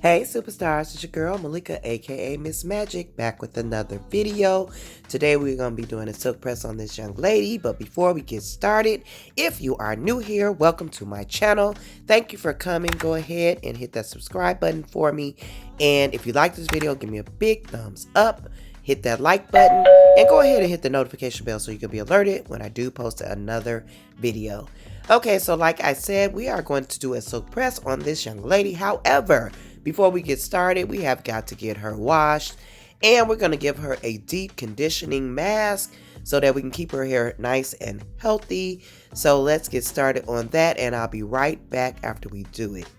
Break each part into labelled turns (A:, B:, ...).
A: Hey superstars, it's your girl Malika aka Miss Magic back with another video. Today we're going to be doing a silk press on this young lady, but before we get started, if you are new here, welcome to my channel. Thank you for coming. Go ahead and hit that subscribe button for me, and if you like this video, give me a big thumbs up, hit that like button, and go ahead and hit the notification bell so you can be alerted when I do post another video. Okay, so like I said, we are going to do a silk press on this young lady. However, before we get started, we have got to get her washed, and we're going to give her a deep conditioning mask so that we can keep her hair nice and healthy. So let's get started on that, and I'll be right back after we do it.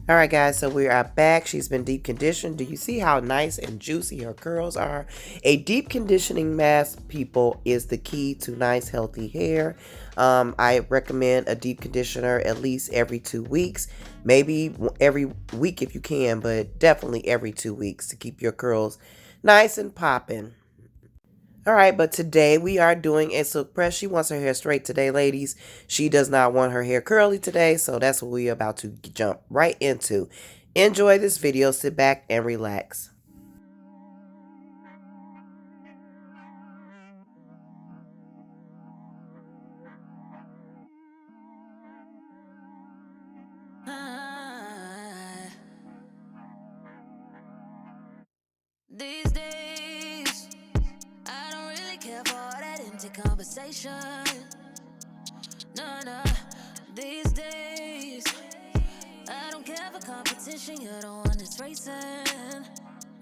A: Alright guys, so we are back. She's been deep conditioned. Do you see how nice and juicy her curls are? A deep conditioning mask, people, is the key to nice healthy hair. I recommend a deep conditioner at least every 2 weeks. Maybe every week if you can, but definitely every 2 weeks to keep your curls nice and popping. Alright, but today we are doing a silk press. She wants her hair straight today, ladies. She does not want her hair curly today, so that's what we're about to jump right into. Enjoy this video, sit back and relax.
B: These days, I don't really care for all that empty conversation. No. These days, I don't care for competition. You're the one that's racing.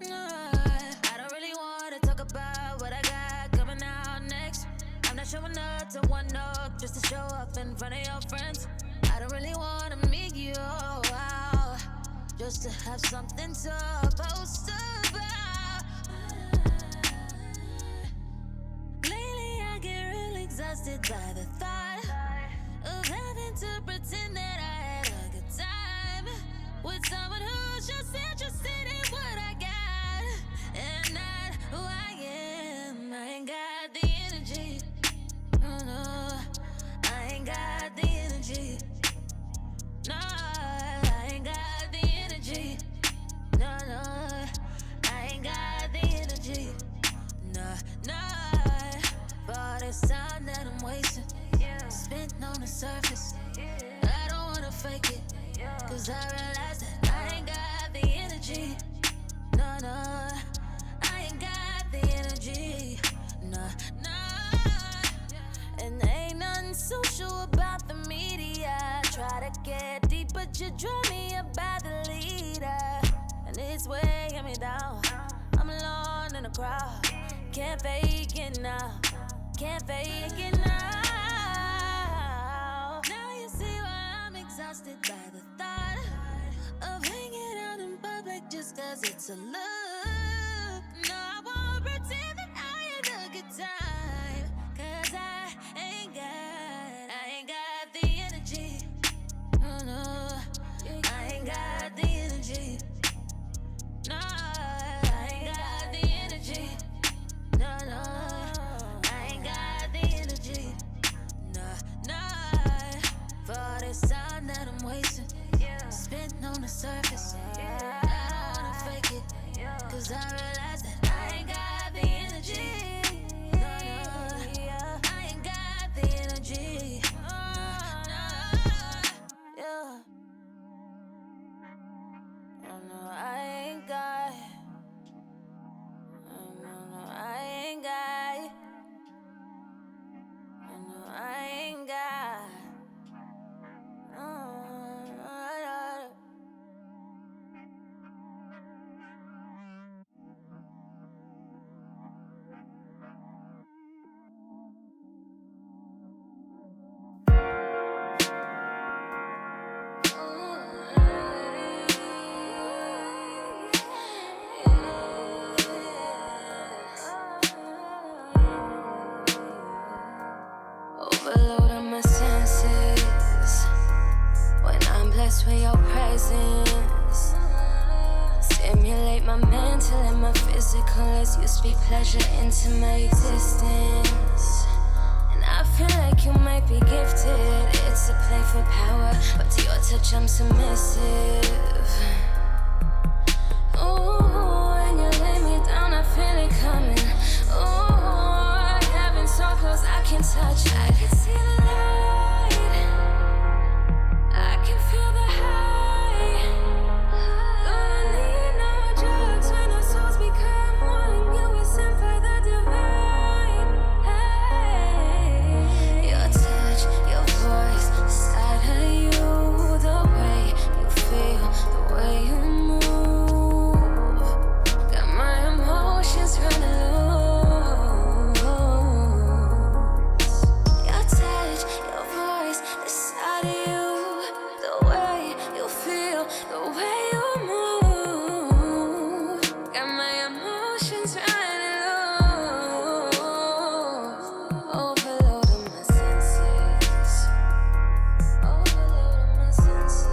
B: No, I don't really want to talk about what I got coming out next. I'm not showing up to one up just to show up in front of your friends. I don't really want to meet you out just to have something to post about. Exhausted by the thought of having to pretend that I had a good time with someone who's just interested in what I got and not who I am. I ain't got the energy. No, I ain't got the energy. No, I ain't got the energy. No, I ain't got the energy. No. For this time that I'm wasting, spent on the surface. I don't wanna fake it, cause I realize that I ain't got the energy. No, I ain't got the energy. No. And ain't nothing social about the media. Try to get deep, but you draw me about the leader. And it's weighing me down. I'm alone in the crowd. Can't fake it now. Can't fake it now. Now you see why I'm exhausted by the thought of hanging out in public just cause it's a look. No, I won't pretend that I had a good time, cause I ain't got the energy. No, I ain't got the energy. No, I ain't got the energy. No. For this time that I'm wasting, spent on the surface. I don't wanna fake it, cause I realize that I ain't got the energy. No, I ain't got the energy. No, I ain't got. No, I ain't got. No, I ain't got. Overload on my senses when I'm blessed with your presence. Stimulate my mental and my physical as you speak pleasure into my existence. And I feel like you might be gifted. It's a play for power, but to your touch I'm submissive. Ooh, when you lay me down, I feel it coming. Ooh, heaven so close I can touch. I can see the light, I can feel the high. Don't need no drugs when our souls become one. You were sent by the divine. Hey, your touch, your voice, the side of you, the way you feel, the way you move, got my emotions running loose. Your touch, your voice, the side of you, the way you feel, the way you move, got my emotions running loose. Overloading my senses, overloading my senses.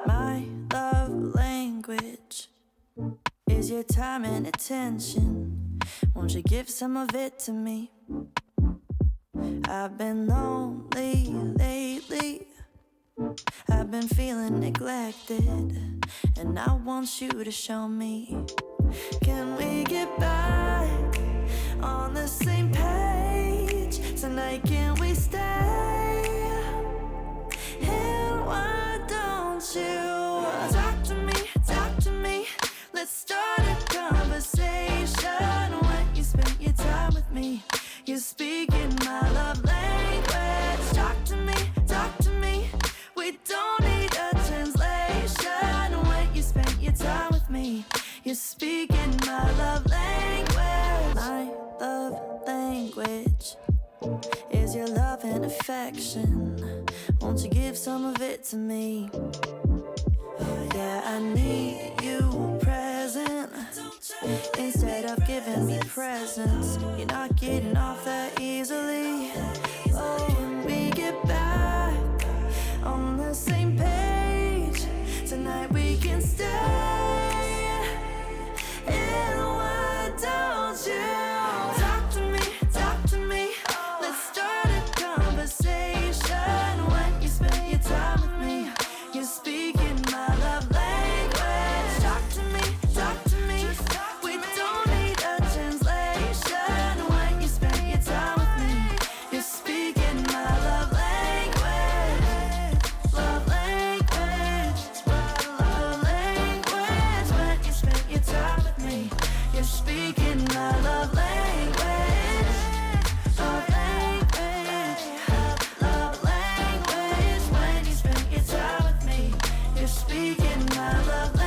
C: My love language is your time and attention. Won't you give some of it to me? I've been lonely lately. I've been feeling neglected, and I want you to show me. Can we get back on the same page tonight? Can we stay? And why don't you talk to me, talk to me? Let's start a conversation. When you spend your time with me, you're speaking my love language. Talk to me, talk to me. We don't need a translation. When you spend your time with me, you're speaking my love language. My love language is your love and affection. Won't you give some of it to me? Yeah, I need you present. Instead of giving me presents, you're not getting off that easily. Oh, when we get back on the same page tonight, we can stay. And why don't you talk to me, talk to me? Let's start a conversation. When you spend your time with me, you're speaking my love language. Talk to me, talk to me. We don't need a translation. When you spend your time with me, you're speaking my love language. Love language, love language. When you spend your time with me, you're speaking my love language. Love language, love language. When you spend your time with me, you're speaking my love language.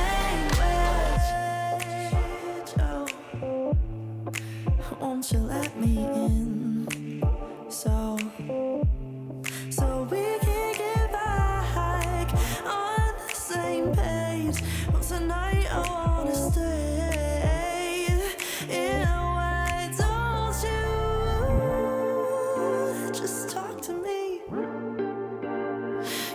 C: Oh, won't you let me in? So we can get back on the same page. Well, tonight I wanna stay. And why don't you just talk to me?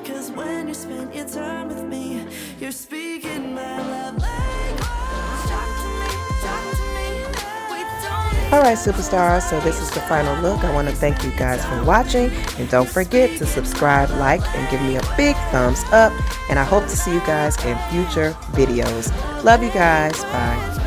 C: 'Cause when you spend your time with me, you're speaking my love language. Talk to me, talk to me. We don't need
A: Alright, superstars, so this is the final look. I want to thank you guys for watching, and don't forget to subscribe, like, and give me a big thumbs up, and I hope to see you guys in future videos. Love you guys. Bye.